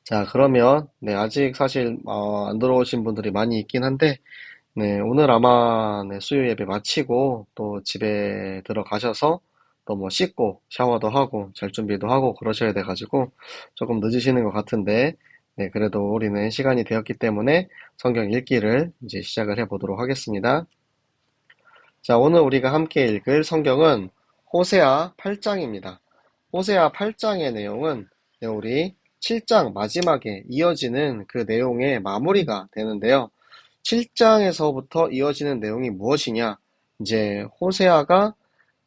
자, 그러면, 아직 사실, 안 들어오신 분들이 많이 있긴 한데, 오늘 아마, 수요 예배 마치고, 또 집에 들어가셔서, 또 뭐 씻고, 샤워도 하고, 잘 준비도 하고, 그러셔야 돼가지고, 조금 늦으시는 것 같은데, 그래도 우리는 시간이 되었기 때문에 성경 읽기를 이제 시작을 해보도록 하겠습니다. 자, 오늘 우리가 함께 읽을 성경은 호세아 8장입니다. 호세아 8장의 내용은 우리 7장 마지막에 이어지는 그 내용의 마무리가 되는데요. 7장에서부터 이어지는 내용이 무엇이냐? 이제 호세아가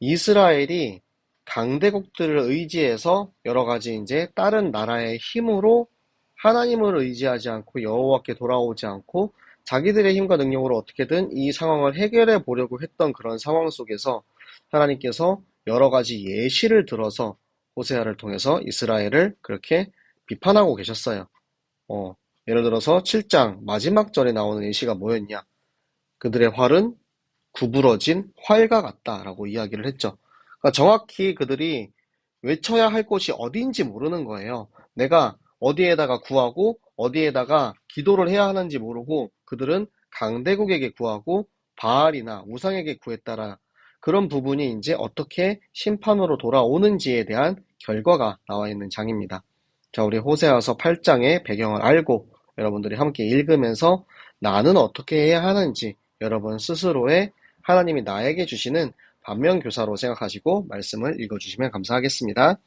이스라엘이 강대국들을 의지해서 여러 가지 이제 다른 나라의 힘으로 하나님을 의지하지 않고 여호와께 돌아오지 않고 자기들의 힘과 능력으로 어떻게든 이 상황을 해결해 보려고 했던 그런 상황 속에서 하나님께서 여러 가지 예시를 들어서 호세아를 통해서 이스라엘을 그렇게 비판하고 계셨어요. 어, 예를 들어서 7장 마지막 절에 나오는 예시가 뭐였냐? 그들의 활은 구부러진 활과 같다라고 이야기를 했죠. 그러니까 정확히 그들이 외쳐야 할 곳이 어디인지 모르는 거예요. 내가 어디에다가 구하고 어디에다가 기도를 해야 하는지 모르고 그들은 강대국에게 구하고 바알이나 우상에게 구했다라 그런 부분이 이제 어떻게 심판으로 돌아오는지에 대한 결과가 나와 있는 장입니다. 자, 우리 호세아서 8장의 배경을 알고 여러분들이 함께 읽으면서 나는 어떻게 해야 하는지 여러분 스스로의 하나님이 나에게 주시는 반면교사로 생각하시고 말씀을 읽어주시면 감사하겠습니다.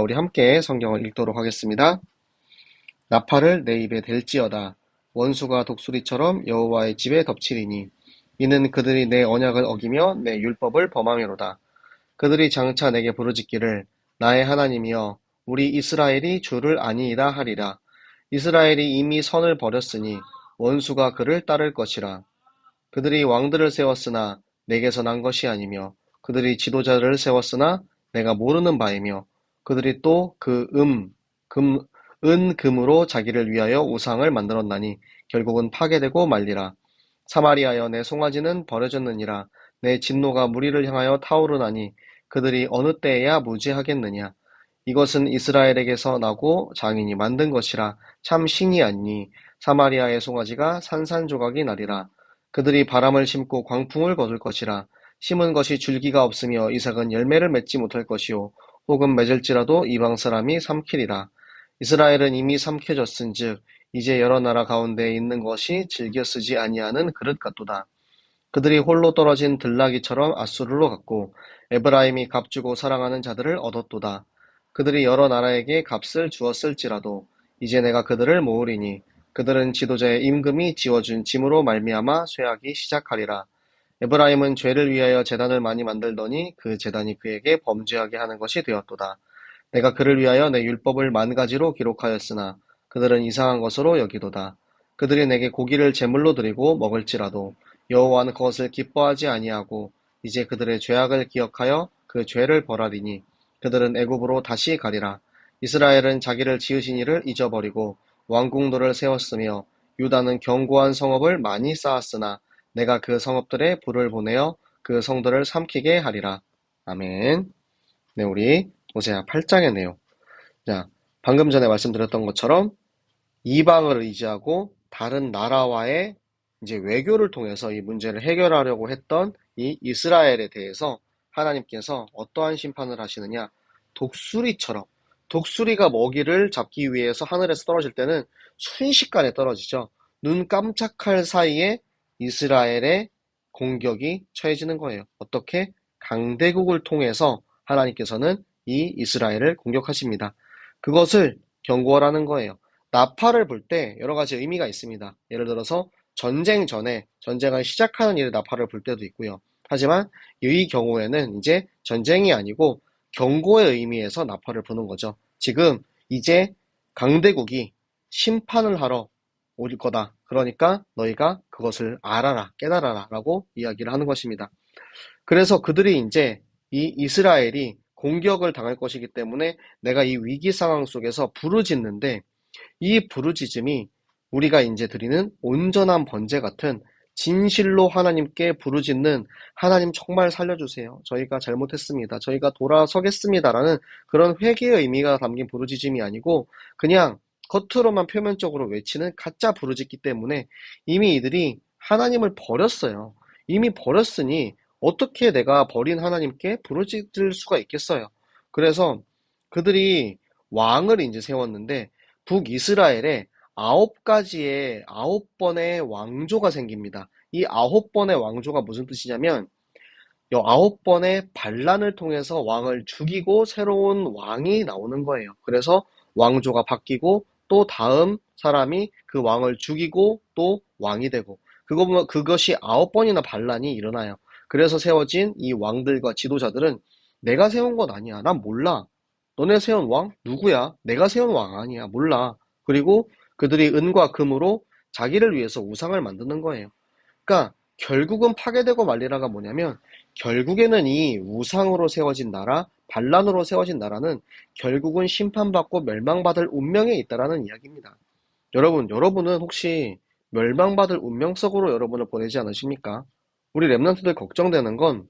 우리 함께 성경을 읽도록 하겠습니다. 나팔을 내 입에 댈지어다. 원수가 독수리처럼 여호와의 집에 덮치리니 이는 그들이 내 언약을 어기며 내 율법을 범함이로다. 그들이 장차 내게 부르짖기를 나의 하나님이여 우리 이스라엘이 주를 아니이다 하리라. 이스라엘이 이미 선을 버렸으니 원수가 그를 따를 것이라. 그들이 왕들을 세웠으나 내게서 난 것이 아니며 그들이 지도자를 세웠으나 내가 모르는 바이며 그들이 또 금으로 자기를 위하여 우상을 만들었나니 결국은 파괴되고 말리라. 사마리아여 내 송아지는 버려졌느니라. 내 진노가 무리를 향하여 타오르나니 그들이 어느 때에야 무지하겠느냐. 이것은 이스라엘에게서 나고 장인이 만든 것이라 참 신이 아니니 사마리아의 송아지가 산산조각이 나리라. 그들이 바람을 심고 광풍을 거둘 것이라. 심은 것이 줄기가 없으며 이삭은 열매를 맺지 못할 것이요 혹은 맺을지라도 이방 사람이 삼키리라. 이스라엘은 이미 삼켜졌은즉 이제 여러 나라 가운데 있는 것이 즐겨 쓰지 아니하는 그릇 같도다. 그들이 홀로 떨어진 들나귀처럼 앗수르로 갔고 에브라임이 값주고 사랑하는 자들을 얻었도다. 그들이 여러 나라에게 값을 주었을지라도 이제 내가 그들을 모으리니 그들은 지도자의 임금이 지어준 짐으로 말미암아 쇠하기 시작하리라. 에브라임은 죄를 위하여 제단을 많이 만들더니 그 제단이 그에게 범죄하게 하는 것이 되었도다. 내가 그를 위하여 내 율법을 만 가지로 기록하였으나 그들은 이상한 것으로 여기도다. 그들이 내게 고기를 제물로 드리고 먹을지라도 여호와는 그것을 기뻐하지 아니하고 이제 그들의 죄악을 기억하여 그 죄를 벌하리니 그들은 애굽으로 다시 가리라. 이스라엘은 자기를 지으신 이를 잊어버리고 왕궁들을 세웠으며 유다는 견고한 성읍을 많이 쌓았으나 내가 그 성읍들에 불을 보내어 그 성들을 삼키게 하리라. 아멘. 우리 호세아 8장의 내용. 자, 방금 전에 말씀드렸던 것처럼 이방을 의지하고 다른 나라와의 이제 외교를 통해서 이 문제를 해결하려고 했던 이 이스라엘에 대해서 하나님께서 어떠한 심판을 하시느냐? 독수리처럼 독수리가 먹이를 잡기 위해서 하늘에서 떨어질 때는 순식간에 떨어지죠. 눈 깜짝할 사이에 이스라엘의 공격이 처해지는 거예요. 어떻게? 강대국을 통해서 하나님께서는 이 이스라엘을 공격하십니다. 그것을 경고하라는 거예요. 나팔을 불 때 여러 가지 의미가 있습니다. 예를 들어서 전쟁 전에 전쟁을 시작하는 일에 나팔을 불 때도 있고요. 하지만 이 경우에는 이제 전쟁이 아니고 경고의 의미에서 나팔을 부는 거죠. 지금 이제 강대국이 심판을 하러 올 거다. 그러니까 너희가 그것을 알아라, 깨달아라 라고 이야기를 하는 것입니다. 그래서 그들이 이제 이 이스라엘이 공격을 당할 것이기 때문에 내가 이 위기 상황 속에서 부르짖는데 이 부르짖음이 우리가 이제 드리는 온전한 번제 같은 진실로 하나님께 부르짖는 하나님 정말 살려주세요. 저희가 잘못했습니다. 저희가 돌아서겠습니다라는 그런 회개의 의미가 담긴 부르짖음이 아니고 그냥 겉으로만 표면적으로 외치는 가짜 부르짖기 때문에 이미 이들이 하나님을 버렸어요. 이미 버렸으니 어떻게 내가 버린 하나님께 부르짖을 수가 있겠어요. 그래서 그들이 왕을 이제 세웠는데 북이스라엘에 9번의 왕조가 생깁니다. 이 9번의 왕조가 무슨 뜻이냐면 이 9번의 반란을 통해서 왕을 죽이고 새로운 왕이 나오는 거예요. 그래서 왕조가 바뀌고 또 다음 사람이 그 왕을 죽이고 또 왕이 되고 그것이 9번이나 반란이 일어나요. 그래서 세워진 이 왕들과 지도자들은 내가 세운 건 아니야. 난 몰라. 너네 세운 왕? 누구야? 내가 세운 왕 아니야. 몰라. 그리고 그들이 은과 금으로 자기를 위해서 우상을 만드는 거예요. 그러니까 결국은 파괴되고 말리라가 뭐냐면 결국에는 이 우상으로 세워진 나라, 반란으로 세워진 나라는 결국은 심판받고 멸망받을 운명에 있다라는 이야기입니다. 여러분은 혹시 멸망받을 운명 속으로 여러분을 보내지 않으십니까? 우리 랩런트들 걱정되는 건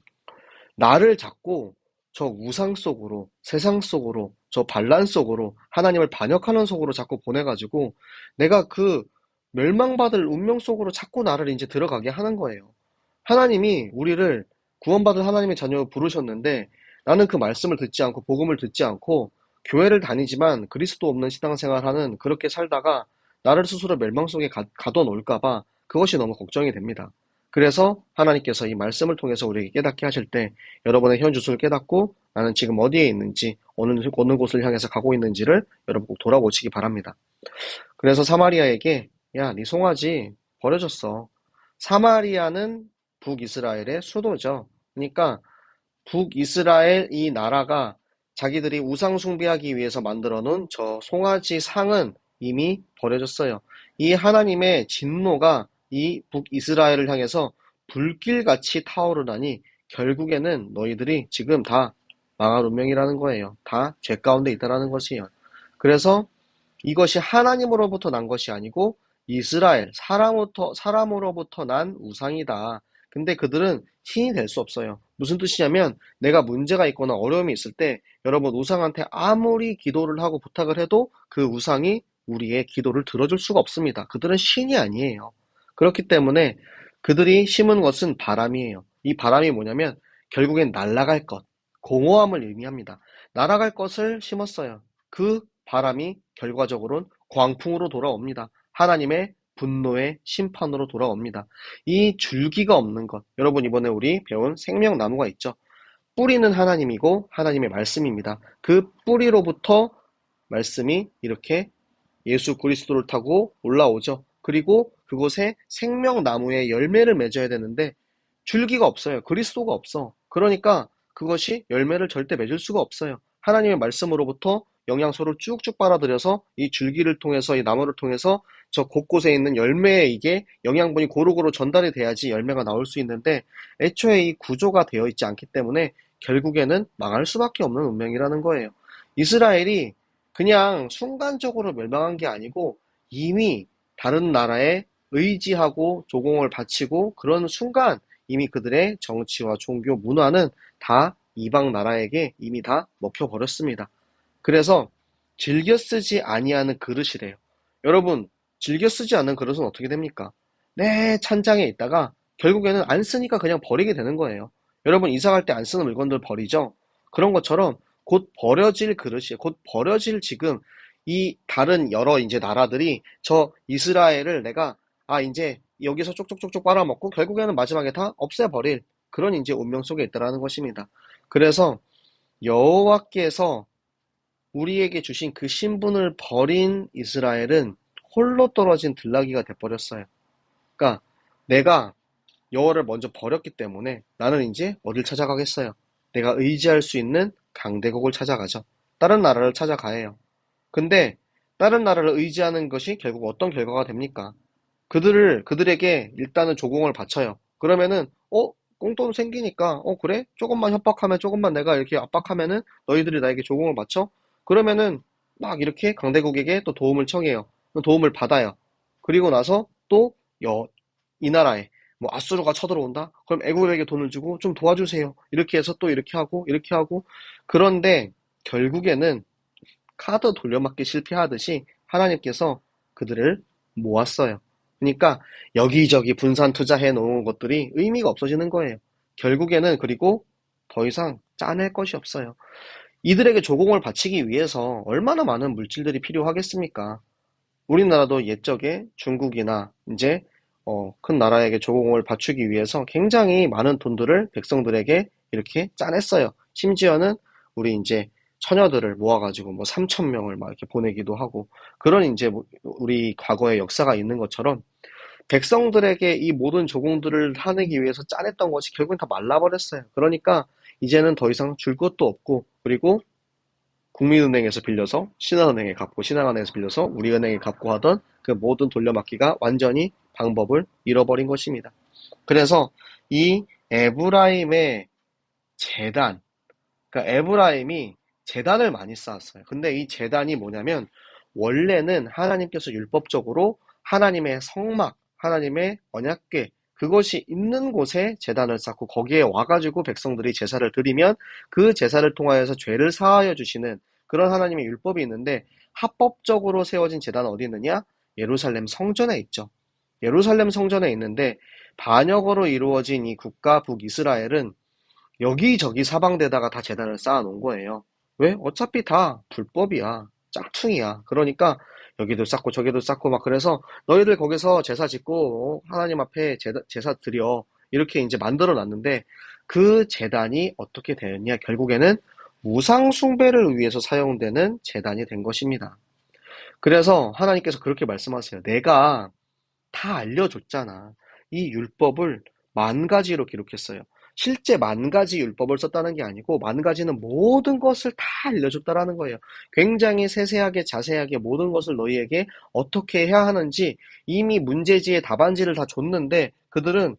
나를 자꾸 저 우상 속으로, 세상 속으로, 저 반란 속으로, 하나님을 반역하는 속으로 자꾸 보내가지고 내가 그 멸망받을 운명 속으로 자꾸 나를 이제 들어가게 하는 거예요. 하나님이 우리를 구원받을 하나님의 자녀로 부르셨는데 나는 그 말씀을 듣지 않고 복음을 듣지 않고 교회를 다니지만 그리스도 없는 신앙생활하는 그렇게 살다가 나를 스스로 멸망 속에 가둬놓을까 봐 그것이 너무 걱정이 됩니다. 그래서 하나님께서 이 말씀을 통해서 우리에게 깨닫게 하실 때 여러분의 현 주소를 깨닫고 나는 지금 어디에 있는지 어느 곳을 향해서 가고 있는지를 여러분 꼭 돌아보시기 바랍니다. 그래서 사마리아에게 야, 네 송아지 버려졌어. 사마리아는 북이스라엘의 수도죠. 그러니까 북이스라엘 이 나라가 자기들이 우상 숭배하기 위해서 만들어 놓은 저 송아지 상은 이미 버려졌어요. 이 하나님의 진노가 이 북이스라엘을 향해서 불길같이 타오르다니 결국에는 너희들이 지금 다 망할 운명이라는 거예요. 다 죄 가운데 있다라는 것이에요. 그래서 이것이 하나님으로부터 난 것이 아니고 이스라엘, 사람으로부터 난 우상이다. 근데 그들은 신이 될 수 없어요. 무슨 뜻이냐면 내가 문제가 있거나 어려움이 있을 때 여러분 우상한테 아무리 기도를 하고 부탁을 해도 그 우상이 우리의 기도를 들어줄 수가 없습니다. 그들은 신이 아니에요. 그렇기 때문에 그들이 심은 것은 바람이에요. 이 바람이 뭐냐면 결국엔 날아갈 것, 공허함을 의미합니다. 날아갈 것을 심었어요. 그 바람이 결과적으로는 광풍으로 돌아옵니다. 하나님의 분노의 심판으로 돌아옵니다. 이 줄기가 없는 것, 여러분 이번에 우리 배운 생명나무가 있죠. 뿌리는 하나님이고 하나님의 말씀입니다. 그 뿌리로부터 말씀이 이렇게 예수 그리스도를 타고 올라오죠. 그리고 그곳에 생명나무의 열매를 맺어야 되는데 줄기가 없어요. 그리스도가 없어. 그러니까 그것이 열매를 절대 맺을 수가 없어요. 하나님의 말씀으로부터 영양소를 쭉쭉 빨아들여서 이 줄기를 통해서 이 나무를 통해서 저 곳곳에 있는 열매에 이게 영양분이 고루고루 전달이 돼야지 열매가 나올 수 있는데 애초에 이 구조가 되어 있지 않기 때문에 결국에는 망할 수밖에 없는 운명이라는 거예요. 이스라엘이 그냥 순간적으로 멸망한 게 아니고 이미 다른 나라에 의지하고 조공을 바치고 그런 순간 이미 그들의 정치와 종교, 문화는 다 이방 나라에게 이미 다 먹혀버렸습니다. 그래서 즐겨 쓰지 아니하는 그릇이래요. 여러분, 즐겨 쓰지 않는 그릇은 어떻게 됩니까? 내 찬장에 있다가 결국에는 안 쓰니까 그냥 버리게 되는 거예요. 여러분, 이사 갈 때 안 쓰는 물건들 버리죠? 그런 것처럼 곧 버려질 그릇이에요. 곧 버려질 지금 이 다른 여러 이제 나라들이 저 이스라엘을 내가 이제 여기서 쪽쪽쪽쪽 빨아먹고 결국에는 마지막에 다 없애버릴 그런 이제 운명 속에 있다라는 것입니다. 그래서 여호와께서 우리에게 주신 그 신분을 버린 이스라엘은 홀로 떨어진 들나귀가 돼버렸어요. 그러니까 내가 여호와를 먼저 버렸기 때문에 나는 이제 어딜 찾아가겠어요? 내가 의지할 수 있는 강대국을 찾아가죠. 다른 나라를 찾아가요. 근데 다른 나라를 의지하는 것이 결국 어떤 결과가 됩니까? 그들에게 일단은 조공을 바쳐요. 그러면은 꽁돈 생기니까 그래? 조금만 협박하면 조금만 내가 이렇게 압박하면은 너희들이 나에게 조공을 바쳐? 그러면은 막 이렇게 강대국에게 또 도움을 청해요. 도움을 받아요. 그리고 나서 또 이 나라에 뭐 아수르가 쳐들어온다? 그럼 애국에게 돈을 주고 좀 도와주세요. 이렇게 해서 또 이렇게 하고 이렇게 하고 그런데 결국에는 카드 돌려막기 실패하듯이 하나님께서 그들을 모았어요. 그러니까 여기저기 분산 투자해 놓은 것들이 의미가 없어지는 거예요. 결국에는 그리고 더 이상 짜낼 것이 없어요. 이들에게 조공을 바치기 위해서 얼마나 많은 물질들이 필요하겠습니까? 우리나라도 옛적에 중국이나 이제 큰 나라에게 조공을 바치기 위해서 굉장히 많은 돈들을 백성들에게 이렇게 짜냈어요. 심지어는 우리 이제 처녀들을 모아가지고 뭐 3천 명을 막 이렇게 보내기도 하고 그런 이제 우리 과거의 역사가 있는 것처럼 백성들에게 이 모든 조공들을 하기 위해서 짜냈던 것이 결국엔 다 말라버렸어요. 그러니까 이제는 더 이상 줄 것도 없고 그리고 국민은행에서 빌려서 신한은행에 갚고 신한은행에서 빌려서 우리은행에 갚고 하던 그 모든 돌려막기가 완전히 방법을 잃어버린 것입니다. 그래서 이 에브라임의 재단, 그러니까 에브라임이 재단을 많이 쌓았어요. 근데 이 재단이 뭐냐면 원래는 하나님께서 율법적으로 하나님의 성막, 하나님의 언약궤 그것이 있는 곳에 재단을 쌓고 거기에 와가지고 백성들이 제사를 드리면 그 제사를 통하여서 죄를 사하여 주시는 그런 하나님의 율법이 있는데 합법적으로 세워진 재단은 어디 있느냐? 예루살렘 성전에 있죠. 예루살렘 성전에 있는데 반역으로 이루어진 이 국가 북이스라엘은 여기저기 사방대다가 다 재단을 쌓아놓은 거예요. 왜? 어차피 다 불법이야. 짝퉁이야. 그러니까 여기도 쌓고 저기도 쌓고 막 그래서 너희들 거기서 제사 짓고 하나님 앞에 제사 드려. 이렇게 이제 만들어 놨는데 그 재단이 어떻게 되었냐? 결국에는 우상 숭배를 위해서 사용되는 재단이 된 것입니다. 그래서 하나님께서 그렇게 말씀하세요. 내가 다 알려줬잖아. 이 율법을 만 가지로 기록했어요. 실제 만 가지 율법을 썼다는 게 아니고 만 가지는 모든 것을 다 알려줬다라는 거예요. 굉장히 세세하게 자세하게 모든 것을 너희에게 어떻게 해야 하는지 이미 문제지의 답안지를 다 줬는데 그들은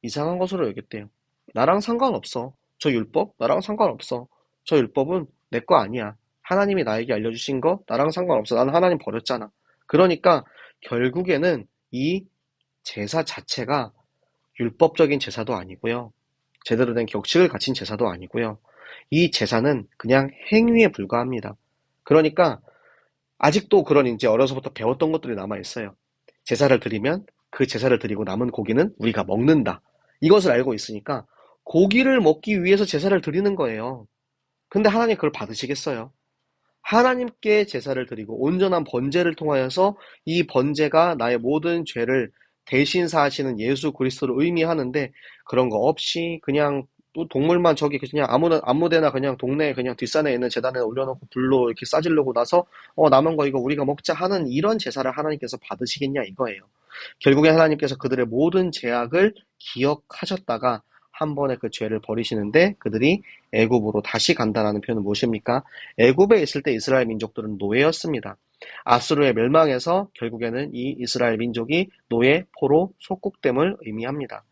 이상한 것으로 여겼대요. 나랑 상관없어. 저 율법? 나랑 상관없어. 저 율법은 내 거 아니야. 하나님이 나에게 알려주신 거 나랑 상관없어. 나는 하나님 버렸잖아. 그러니까 결국에는 이 제사 자체가 율법적인 제사도 아니고요. 제대로 된 격식을 갖춘 제사도 아니고요. 이 제사는 그냥 행위에 불과합니다. 그러니까 아직도 그런 이제 어려서부터 배웠던 것들이 남아 있어요. 제사를 드리면 그 제사를 드리고 남은 고기는 우리가 먹는다. 이것을 알고 있으니까 고기를 먹기 위해서 제사를 드리는 거예요. 근데 하나님 그걸 받으시겠어요? 하나님께 제사를 드리고 온전한 번제를 통하여서 이 번제가 나의 모든 죄를 대신 사하시는 예수 그리스도를 의미하는데 그런 거 없이 그냥 또 동물만 저기 그냥 아무 데나 그냥 동네에 그냥 뒷산에 있는 제단에 올려놓고 불로 이렇게 싸지르고 나서 남은 거 이거 우리가 먹자 하는 이런 제사를 하나님께서 받으시겠냐 이거예요. 결국에 하나님께서 그들의 모든 죄악을 기억하셨다가 한 번에 그 죄를 버리시는데 그들이 애굽으로 다시 간다라는 표현은 무엇입니까? 애굽에 있을 때 이스라엘 민족들은 노예였습니다. 아수르의 멸망에서 결국에는 이 이스라엘 민족이 노예, 포로, 속국됨을 의미합니다.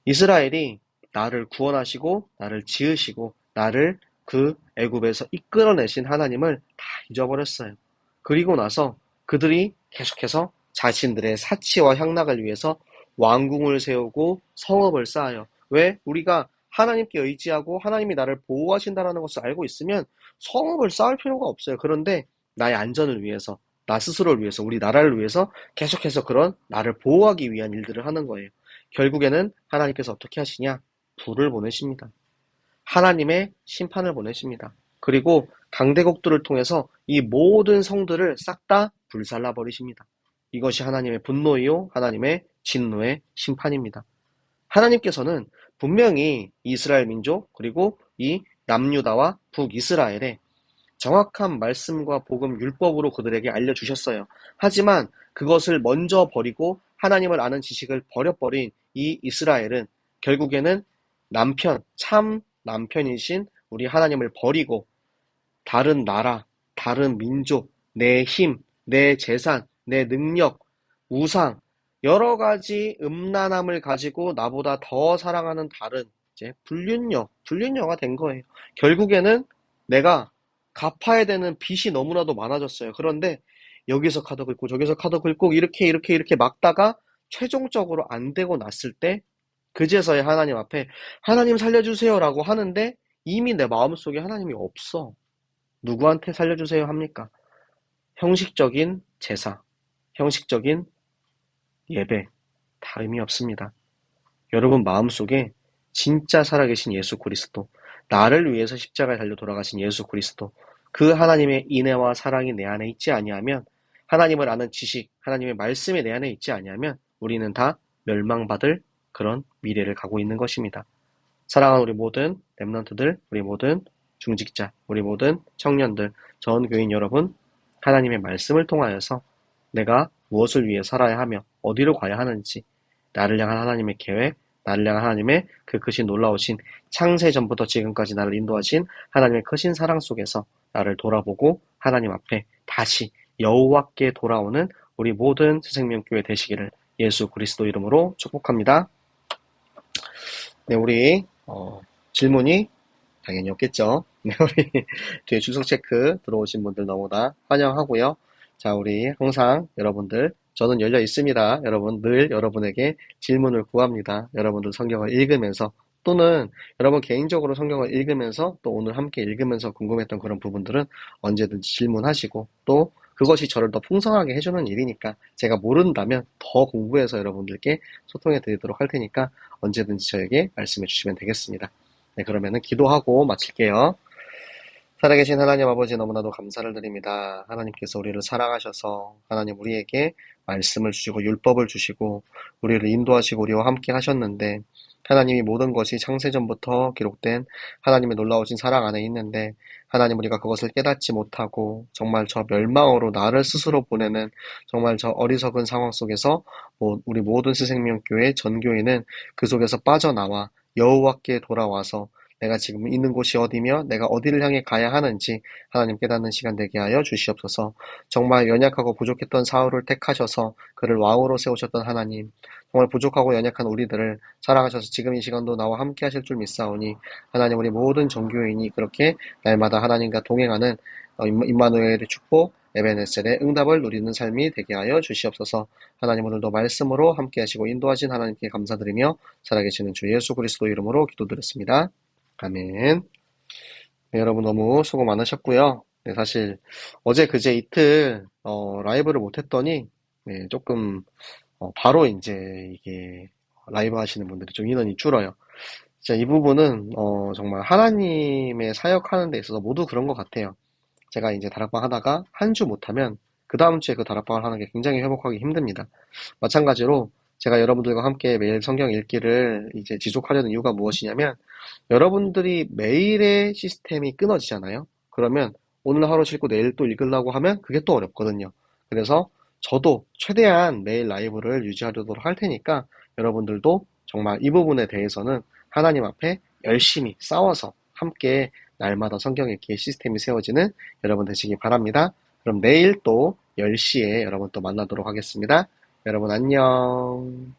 이스라엘이 나를 구원하시고 나를 지으시고 나를 그 애굽에서 이끌어내신 하나님을 다 잊어버렸어요. 그리고 나서 그들이 계속해서 자신들의 사치와 향락을 위해서 왕궁을 세우고 성읍을 쌓아요. 왜? 우리가 하나님께 의지하고 하나님이 나를 보호하신다는 것을 알고 있으면 성읍을 쌓을 필요가 없어요. 그런데 나의 안전을 위해서, 나 스스로를 위해서, 우리 나라를 위해서 계속해서 그런 나를 보호하기 위한 일들을 하는 거예요. 결국에는 하나님께서 어떻게 하시냐? 불을 보내십니다. 하나님의 심판을 보내십니다. 그리고 강대국들을 통해서 이 모든 성들을 싹 다 불살라 버리십니다. 이것이 하나님의 분노이요 하나님의 진노의 심판입니다. 하나님께서는 분명히 이스라엘 민족 그리고 이 남유다와 북이스라엘에 정확한 말씀과 복음 율법으로 그들에게 알려주셨어요. 하지만 그것을 먼저 버리고 하나님을 아는 지식을 버려버린 이 이스라엘은 결국에는 참 남편이신 우리 하나님을 버리고 다른 나라, 다른 민족, 내 힘, 내 재산, 내 능력, 우상, 여러 가지 음란함을 가지고 나보다 더 사랑하는 다른 이제 불륜녀가 된 거예요. 결국에는 내가 갚아야 되는 빚이 너무나도 많아졌어요. 그런데 여기서 카드 긁고 저기서 카드 긁고 이렇게 막다가 최종적으로 안 되고 났을 때 그제서야 하나님 앞에 하나님 살려주세요라고 하는데 이미 내 마음속에 하나님이 없어. 누구한테 살려주세요 합니까? 형식적인 제사, 형식적인 예배, 다 의미 없습니다. 여러분 마음속에 진짜 살아계신 예수 그리스도, 나를 위해서 십자가에 달려 돌아가신 예수 그리스도, 그 하나님의 인애와 사랑이 내 안에 있지 아니하면, 하나님을 아는 지식, 하나님의 말씀이 내 안에 있지 아니하면 우리는 다 멸망받을 그런 미래를 가고 있는 것입니다. 사랑하는 우리 모든 렘넌트들, 우리 모든 중직자, 우리 모든 청년들, 전 교인 여러분, 하나님의 말씀을 통하여서 내가 무엇을 위해 살아야 하며 어디로 가야 하는지, 나를 향한 하나님의 계획, 나를 향한 하나님의 그 크신 놀라우신 창세전부터 지금까지 나를 인도하신 하나님의 크신 사랑 속에서 나를 돌아보고 하나님 앞에 다시 여호와께 돌아오는 우리 모든 새생명교회 되시기를 예수 그리스도 이름으로 축복합니다. 네, 우리 질문이 당연히 없겠죠. 네, 우리 뒤에 주석 체크 들어오신 분들 너무나 환영하고요. 자, 우리 항상 여러분들 저는 열려 있습니다. 여러분 늘 여러분에게 질문을 구합니다. 여러분들 성경을 읽으면서 또는 여러분 개인적으로 성경을 읽으면서 또 오늘 함께 읽으면서 궁금했던 그런 부분들은 언제든지 질문하시고 또 그것이 저를 더 풍성하게 해주는 일이니까 제가 모른다면 더 공부해서 여러분들께 소통해 드리도록 할 테니까 언제든지 저에게 말씀해 주시면 되겠습니다. 네, 그러면은 기도하고 마칠게요. 살아계신 하나님 아버지 너무나도 감사를 드립니다. 하나님께서 우리를 사랑하셔서 하나님 우리에게 말씀을 주시고 율법을 주시고 우리를 인도하시고 우리와 함께 하셨는데 하나님이 모든 것이 창세전부터 기록된 하나님의 놀라우신 사랑 안에 있는데 하나님 우리가 그것을 깨닫지 못하고 정말 저 멸망으로 나를 스스로 보내는 정말 저 어리석은 상황 속에서 우리 모든 스생명교회 전교인은 그 속에서 빠져나와 여호와께 돌아와서 내가 지금 있는 곳이 어디며 내가 어디를 향해 가야 하는지 하나님 깨닫는 시간 되게 하여 주시옵소서. 정말 연약하고 부족했던 사울을 택하셔서 그를 왕으로 세우셨던 하나님, 정말 부족하고 연약한 우리들을 사랑하셔서 지금 이 시간도 나와 함께 하실 줄 믿사오니 하나님 우리 모든 정교인이 그렇게 날마다 하나님과 동행하는 임마누엘의 축복, 에베네셀의 응답을 누리는 삶이 되게 하여 주시옵소서. 하나님 오늘도 말씀으로 함께 하시고 인도하신 하나님께 감사드리며 살아계시는 주 예수 그리스도 이름으로 기도드렸습니다. 아멘. 네, 여러분 너무 수고 많으셨고요. 네, 사실 어제 그제 이틀 라이브를 못했더니 네, 조금 바로 이제 이게 라이브 하시는 분들이 좀 인원이 줄어요. 진짜 이 부분은 정말 하나님의 사역하는 데 있어서 모두 그런 것 같아요. 제가 이제 다락방 하다가 한 주 못하면 그 다음 주에 그 다락방을 하는 게 굉장히 회복하기 힘듭니다. 마찬가지로 제가 여러분들과 함께 매일 성경 읽기를 이제 지속하려는 이유가 무엇이냐면 여러분들이 매일의 시스템이 끊어지잖아요. 그러면 오늘 하루 쉬고 내일 또 읽으려고 하면 그게 또 어렵거든요. 그래서 저도 최대한 매일 라이브를 유지하려고 할 테니까 여러분들도 정말 이 부분에 대해서는 하나님 앞에 열심히 싸워서 함께 날마다 성경 읽기의 시스템이 세워지는 여러분 되시기 바랍니다. 그럼 내일 또 10시에 여러분 또 만나도록 하겠습니다. 여러분 안녕.